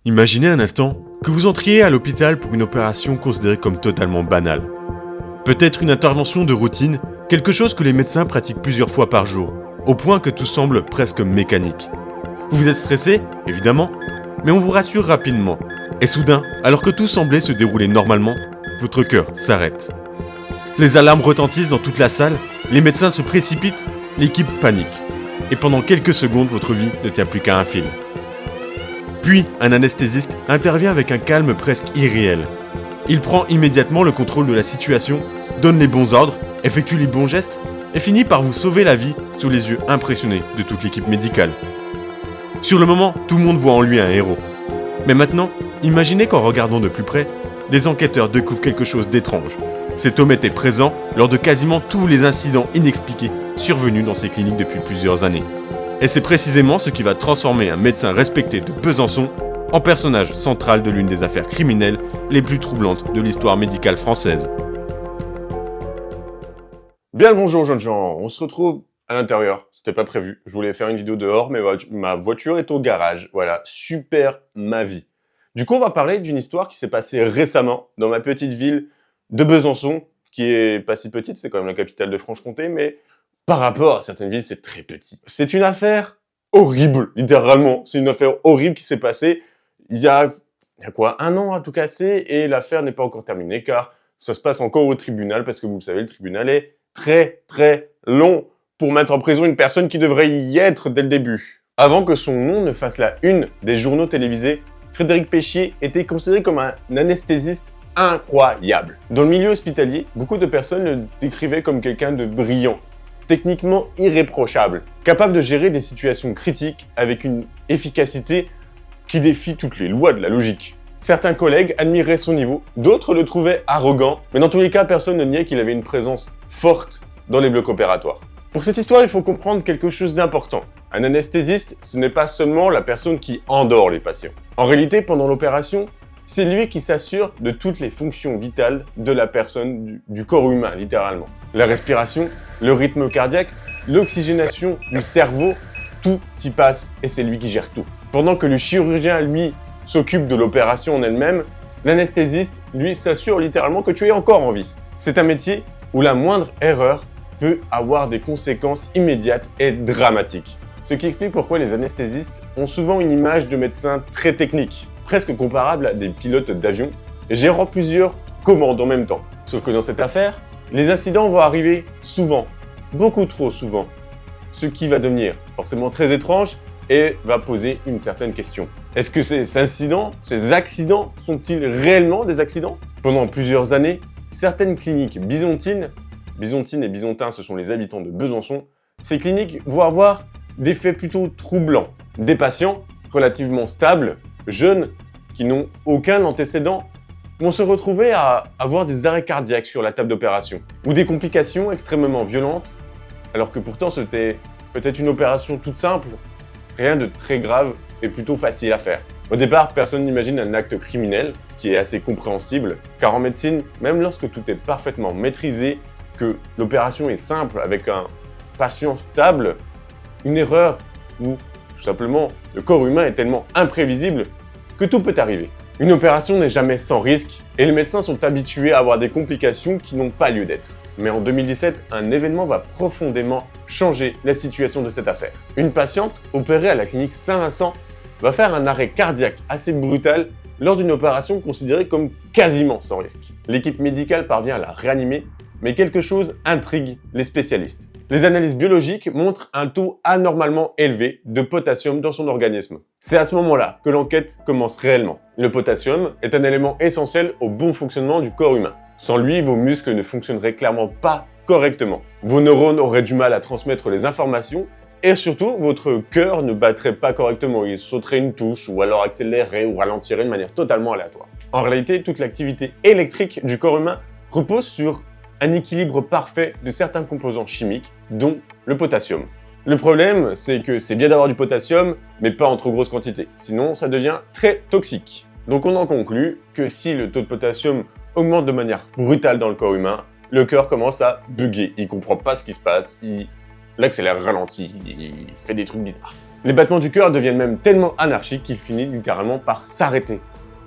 Imaginez un instant que vous entriez à l'hôpital pour une opération considérée comme totalement banale. Peut-être une intervention de routine, quelque chose que les médecins pratiquent plusieurs fois par jour, au point que tout semble presque mécanique. Vous êtes stressé, évidemment, mais on vous rassure rapidement. Et soudain, alors que tout semblait se dérouler normalement, votre cœur s'arrête. Les alarmes retentissent dans toute la salle, les médecins se précipitent, l'équipe panique. Et pendant quelques secondes, votre vie ne tient plus qu'à un fil. Puis, un anesthésiste intervient avec un calme presque irréel. Il prend immédiatement le contrôle de la situation, donne les bons ordres, effectue les bons gestes, et finit par vous sauver la vie sous les yeux impressionnés de toute l'équipe médicale. Sur le moment, tout le monde voit en lui un héros. Mais maintenant, imaginez qu'en regardant de plus près, les enquêteurs découvrent quelque chose d'étrange. Cet homme était présent lors de quasiment tous les incidents inexpliqués survenus dans ces cliniques depuis plusieurs années. Et c'est précisément ce qui va transformer un médecin respecté de Besançon en personnage central de l'une des affaires criminelles les plus troublantes de l'histoire médicale française. Bien le bonjour jeunes gens, on se retrouve à l'intérieur, c'était pas prévu. Je voulais faire une vidéo dehors, mais ma voiture est au garage. Voilà, super ma vie. Du coup, on va parler d'une histoire qui s'est passée récemment dans ma petite ville de Besançon, qui est pas si petite, c'est quand même la capitale de Franche-Comté, mais par rapport à certaines villes, c'est très petit. C'est une affaire horrible, littéralement. C'est une affaire horrible qui s'est passée il y a quoi, 1 an à tout casser, et l'affaire n'est pas encore terminée, car ça se passe encore au tribunal, parce que vous le savez, le tribunal est très long pour mettre en prison une personne qui devrait y être dès le début. Avant que son nom ne fasse la une des journaux télévisés, Frédéric Péchier était considéré comme un anesthésiste incroyable. Dans le milieu hospitalier, beaucoup de personnes le décrivaient comme quelqu'un de brillant, techniquement irréprochable, capable de gérer des situations critiques avec une efficacité qui défie toutes les lois de la logique. Certains collègues admiraient son niveau, d'autres le trouvaient arrogant, mais dans tous les cas, personne ne niait qu'il avait une présence forte dans les blocs opératoires. Pour cette histoire, il faut comprendre quelque chose d'important. Un anesthésiste, ce n'est pas seulement la personne qui endort les patients. En réalité, pendant l'opération, c'est lui qui s'assure de toutes les fonctions vitales de la personne, du corps humain, littéralement. La respiration, le rythme cardiaque, l'oxygénation du cerveau, tout y passe et c'est lui qui gère tout. Pendant que le chirurgien, lui, s'occupe de l'opération en elle-même, l'anesthésiste, lui, s'assure littéralement que tu es encore en vie. C'est un métier où la moindre erreur peut avoir des conséquences immédiates et dramatiques. Ce qui explique pourquoi les anesthésistes ont souvent une image de médecins très techniques, presque comparable à des pilotes d'avion, gérant plusieurs commandes en même temps. Sauf que dans cette affaire, les incidents vont arriver souvent, beaucoup trop souvent, ce qui va devenir forcément très étrange et va poser une certaine question. Est-ce que ces incidents, ces accidents, sont-ils réellement des accidents? Pendant plusieurs années, certaines cliniques byzantines et byzantins, ce sont les habitants de Besançon, ces cliniques vont avoir des faits plutôt troublants. Des patients relativement stables, jeunes, qui n'ont aucun antécédent, vont se retrouver à avoir des arrêts cardiaques sur la table d'opération, ou des complications extrêmement violentes, alors que pourtant c'était peut-être une opération toute simple, rien de très grave et plutôt facile à faire. Au départ, personne n'imagine un acte criminel, ce qui est assez compréhensible, car en médecine, même lorsque tout est parfaitement maîtrisé, que l'opération est simple avec un patient stable, une erreur ou tout simplement le corps humain est tellement imprévisible que tout peut arriver. Une opération n'est jamais sans risque et les médecins sont habitués à avoir des complications qui n'ont pas lieu d'être. Mais en 2017, un événement va profondément changer la situation de cette affaire. Une patiente opérée à la clinique Saint-Vincent va faire un arrêt cardiaque assez brutal lors d'une opération considérée comme quasiment sans risque. L'équipe médicale parvient à la réanimer, mais quelque chose intrigue les spécialistes. Les analyses biologiques montrent un taux anormalement élevé de potassium dans son organisme. C'est à ce moment-là que l'enquête commence réellement. Le potassium est un élément essentiel au bon fonctionnement du corps humain. Sans lui, vos muscles ne fonctionneraient clairement pas correctement. Vos neurones auraient du mal à transmettre les informations et surtout, votre cœur ne battrait pas correctement. Il sauterait une touche ou alors accélérerait ou ralentirait de manière totalement aléatoire. En réalité, toute l'activité électrique du corps humain repose sur un équilibre parfait de certains composants chimiques, dont le potassium. Le problème, c'est que c'est bien d'avoir du potassium, mais pas en trop grosse quantité, sinon ça devient très toxique. Donc on en conclut que si le taux de potassium augmente de manière brutale dans le corps humain, le cœur commence à bugger, il comprend pas ce qui se passe, il accélère, ralentit, il fait des trucs bizarres. Les battements du cœur deviennent même tellement anarchiques qu'il finit littéralement par s'arrêter.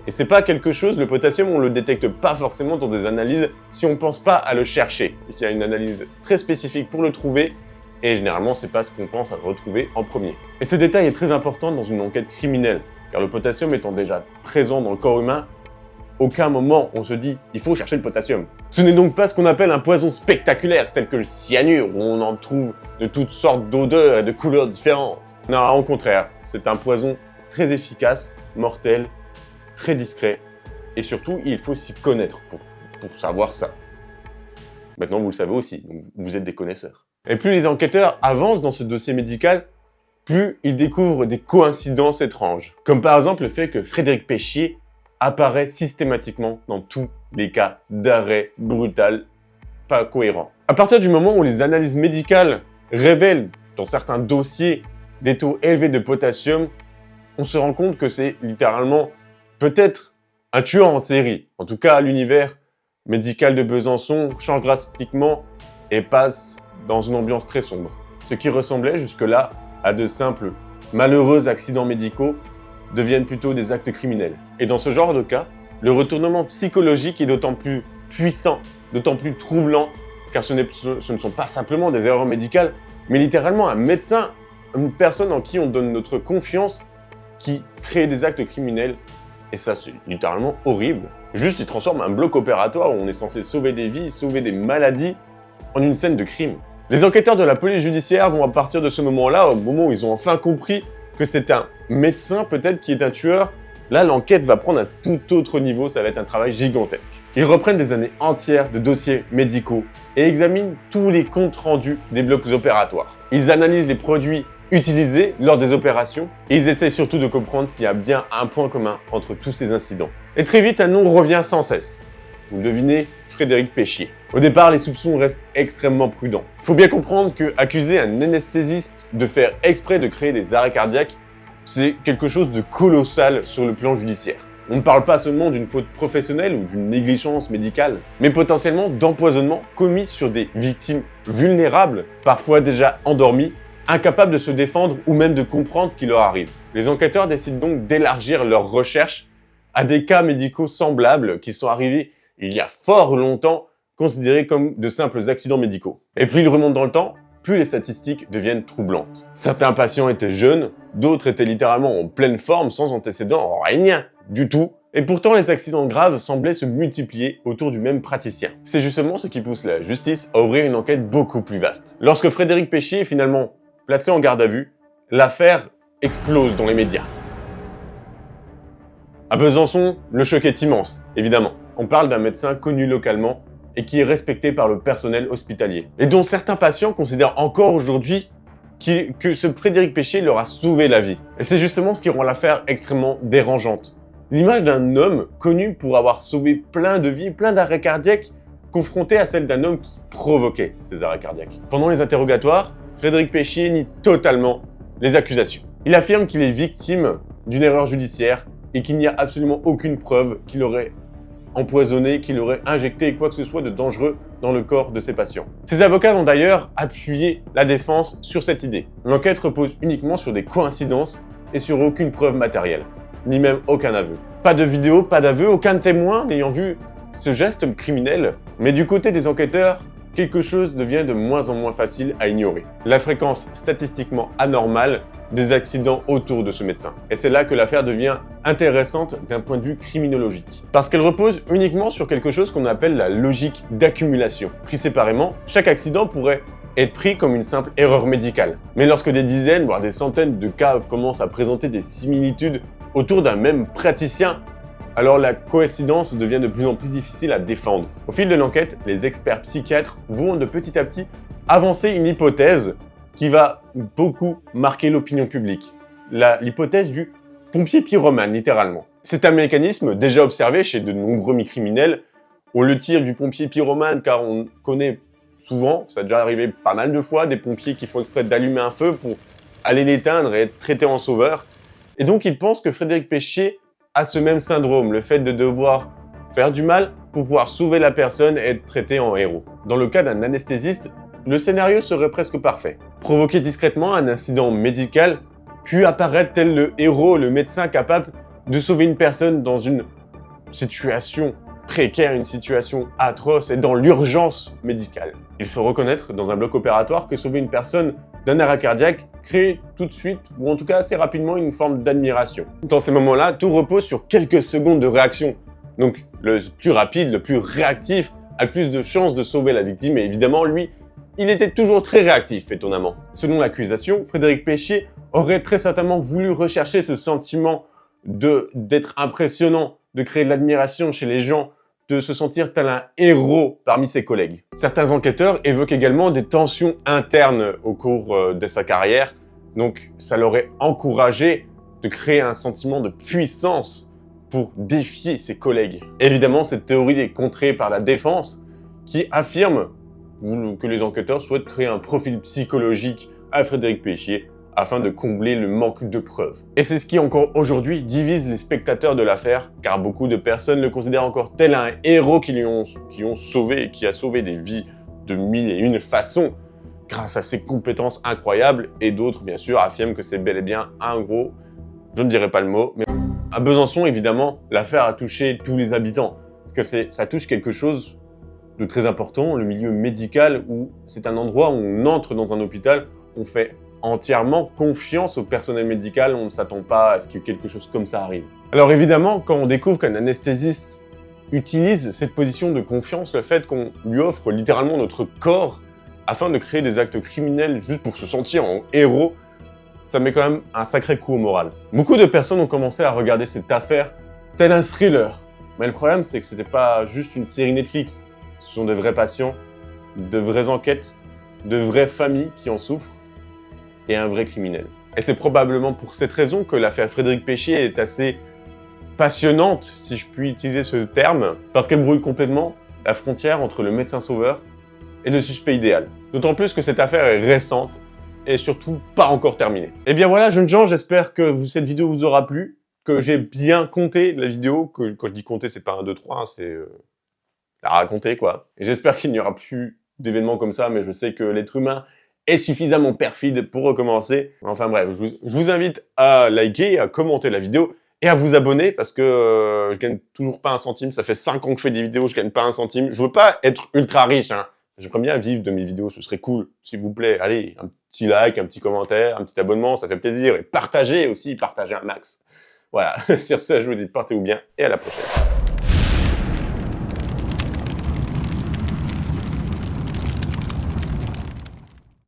Et c'est pas quelque chose, le potassium, on le détecte pas forcément dans des analyses si on pense pas à le chercher. Il y a une analyse très spécifique pour le trouver, et généralement c'est pas ce qu'on pense à retrouver en premier. Et ce détail est très important dans une enquête criminelle, car le potassium étant déjà présent dans le corps humain, aucun moment on se dit « il faut chercher le potassium ». Ce n'est donc pas ce qu'on appelle un poison spectaculaire, tel que le cyanure, où on en trouve de toutes sortes d'odeurs et de couleurs différentes. Non, au contraire, c'est un poison très efficace, mortel, très discret, et surtout, il faut s'y connaître pour savoir ça. Maintenant, vous le savez aussi, donc vous êtes des connaisseurs. Et plus les enquêteurs avancent dans ce dossier médical, plus ils découvrent des coïncidences étranges. Comme par exemple le fait que Frédéric Péchier apparaît systématiquement dans tous les cas d'arrêt brutal pas cohérent. À partir du moment où les analyses médicales révèlent dans certains dossiers des taux élevés de potassium, on se rend compte que c'est littéralement peut-être un tueur en série. En tout cas, l'univers médical de Besançon change drastiquement et passe dans une ambiance très sombre. Ce qui ressemblait jusque-là à de simples, malheureux accidents médicaux deviennent plutôt des actes criminels. Et dans ce genre de cas, le retournement psychologique est d'autant plus puissant, d'autant plus troublant, car ce ne sont pas simplement des erreurs médicales, mais littéralement un médecin, une personne en qui on donne notre confiance, qui crée des actes criminels. Et ça, c'est littéralement horrible. Juste, il transforme un bloc opératoire où on est censé sauver des vies, sauver des maladies, en une scène de crime. Les enquêteurs de la police judiciaire vont à partir de ce moment-là, au moment où ils ont enfin compris que c'est un médecin peut-être qui est un tueur, là l'enquête va prendre un tout autre niveau, ça va être un travail gigantesque. Ils reprennent des années entières de dossiers médicaux et examinent tous les comptes rendus des blocs opératoires. Ils analysent les produits utilisés lors des opérations et ils essaient surtout de comprendre s'il y a bien un point commun entre tous ces incidents. Et très vite, un nom revient sans cesse. Vous le devinez, Frédéric Péchier. Au départ, les soupçons restent extrêmement prudents. Il faut bien comprendre qu'accuser un anesthésiste de faire exprès de créer des arrêts cardiaques, c'est quelque chose de colossal sur le plan judiciaire. On ne parle pas seulement d'une faute professionnelle ou d'une négligence médicale, mais potentiellement d'empoisonnement commis sur des victimes vulnérables, parfois déjà endormies, incapables de se défendre ou même de comprendre ce qui leur arrive. Les enquêteurs décident donc d'élargir leurs recherches à des cas médicaux semblables qui sont arrivés il y a fort longtemps, considérés comme de simples accidents médicaux. Et plus ils remontent dans le temps, plus les statistiques deviennent troublantes. Certains patients étaient jeunes, d'autres étaient littéralement en pleine forme, sans antécédents, rien du tout. Et pourtant, les accidents graves semblaient se multiplier autour du même praticien. C'est justement ce qui pousse la justice à ouvrir une enquête beaucoup plus vaste. Lorsque Frédéric Péchier est finalement placé en garde à vue, l'affaire explose dans les médias. À Besançon, le choc est immense, évidemment. On parle d'un médecin connu localement et qui est respecté par le personnel hospitalier. Et dont certains patients considèrent encore aujourd'hui que ce Frédéric Péchier leur a sauvé la vie. Et c'est justement ce qui rend l'affaire extrêmement dérangeante. L'image d'un homme connu pour avoir sauvé plein de vies, plein d'arrêts cardiaques, confronté à celle d'un homme qui provoquait ces arrêts cardiaques. Pendant les interrogatoires, Frédéric Péchier nie totalement les accusations. Il affirme qu'il est victime d'une erreur judiciaire et qu'il n'y a absolument aucune preuve qu'il aurait empoisonné, qu'il aurait injecté quoi que ce soit de dangereux dans le corps de ses patients. Ses avocats vont d'ailleurs appuyer la défense sur cette idée. L'enquête repose uniquement sur des coïncidences et sur aucune preuve matérielle, ni même aucun aveu. Pas de vidéo, pas d'aveu, aucun témoin n'ayant vu ce geste criminel. Mais du côté des enquêteurs, quelque chose devient de moins en moins facile à ignorer. La fréquence statistiquement anormale des accidents autour de ce médecin. Et c'est là que l'affaire devient intéressante d'un point de vue criminologique. Parce qu'elle repose uniquement sur quelque chose qu'on appelle la logique d'accumulation. Pris séparément, chaque accident pourrait être pris comme une simple erreur médicale. Mais lorsque des dizaines, voire des centaines de cas commencent à présenter des similitudes autour d'un même praticien, alors la coïncidence devient de plus en plus difficile à défendre. Au fil de l'enquête, les experts psychiatres vont de petit à petit avancer une hypothèse qui va beaucoup marquer l'opinion publique. L'hypothèse du pompier pyromane, littéralement. C'est un mécanisme déjà observé chez de nombreux criminels. On le tire du pompier pyromane car on connaît souvent, ça a déjà arrivé pas mal de fois, des pompiers qui font exprès d'allumer un feu pour aller l'éteindre et être traités en sauveur. Et donc ils pensent que Frédéric Péchier a ce même syndrome, le fait de devoir faire du mal pour pouvoir sauver la personne et être traité en héros. Dans le cas d'un anesthésiste, le scénario serait presque parfait. Provoquer discrètement un incident médical puis apparaître tel le héros, le médecin capable de sauver une personne dans une situation précaire, une situation atroce et dans l'urgence médicale. Il faut reconnaître dans un bloc opératoire que sauver une personne d'un arrêt cardiaque crée tout de suite, ou en tout cas assez rapidement, une forme d'admiration. Dans ces moments-là, tout repose sur quelques secondes de réaction. Donc le plus rapide, le plus réactif a le plus de chances de sauver la victime et évidemment, lui, il était toujours très réactif, étonnamment. Selon l'accusation, Frédéric Péchier aurait très certainement voulu rechercher ce sentiment d'être impressionnant, de créer de l'admiration chez les gens, de se sentir tel un héros parmi ses collègues. Certains enquêteurs évoquent également des tensions internes au cours de sa carrière, donc ça l'aurait encouragé de créer un sentiment de puissance pour défier ses collègues. Évidemment, cette théorie est contrée par la défense qui affirme que les enquêteurs souhaitent créer un profil psychologique à Frédéric Péchier afin de combler le manque de preuves. Et c'est ce qui encore aujourd'hui divise les spectateurs de l'affaire, car beaucoup de personnes le considèrent encore tel un héros qui a sauvé des vies de mille et une façons grâce à ses compétences incroyables, et d'autres bien sûr affirment que c'est bel et bien un gros, je ne dirai pas le mot, mais à Besançon évidemment l'affaire a touché tous les habitants, parce que ça touche quelque chose de très important, le milieu médical, où c'est un endroit où on entre dans un hôpital, on fait entièrement confiance au personnel médical, on ne s'attend pas à ce que quelque chose comme ça arrive. Alors évidemment, quand on découvre qu'un anesthésiste utilise cette position de confiance, le fait qu'on lui offre littéralement notre corps afin de créer des actes criminels juste pour se sentir en héros, ça met quand même un sacré coup au moral. Beaucoup de personnes ont commencé à regarder cette affaire tel un thriller, mais le problème c'est que c'était pas juste une série Netflix, ce sont de vrais patients, de vraies enquêtes, de vraies familles qui en souffrent, et un vrai criminel. Et c'est probablement pour cette raison que l'affaire Frédéric Péchier est assez passionnante, si je puis utiliser ce terme, parce qu'elle brouille complètement la frontière entre le médecin sauveur et le suspect idéal. D'autant plus que cette affaire est récente et surtout pas encore terminée. Et bien voilà, jeunes gens, j'espère que cette vidéo vous aura plu, que j'ai bien compté la vidéo, que quand je dis compter, c'est pas 1, 2, 3, hein, c'est la raconter quoi. Et j'espère qu'il n'y aura plus d'événements comme ça, mais je sais que l'être humain est suffisamment perfide pour recommencer. Enfin bref, je vous invite à liker, à commenter la vidéo et à vous abonner parce que je gagne toujours pas un centime. Ça fait 5 ans que je fais des vidéos, je gagne pas un centime. Je veux pas être ultra riche, hein. J'aimerais bien vivre de mes vidéos, ce serait cool. S'il vous plaît, allez, un petit like, un petit commentaire, un petit abonnement, ça fait plaisir. Et partagez aussi, partagez un max. Voilà, sur ce, je vous dis portez-vous bien et à la prochaine.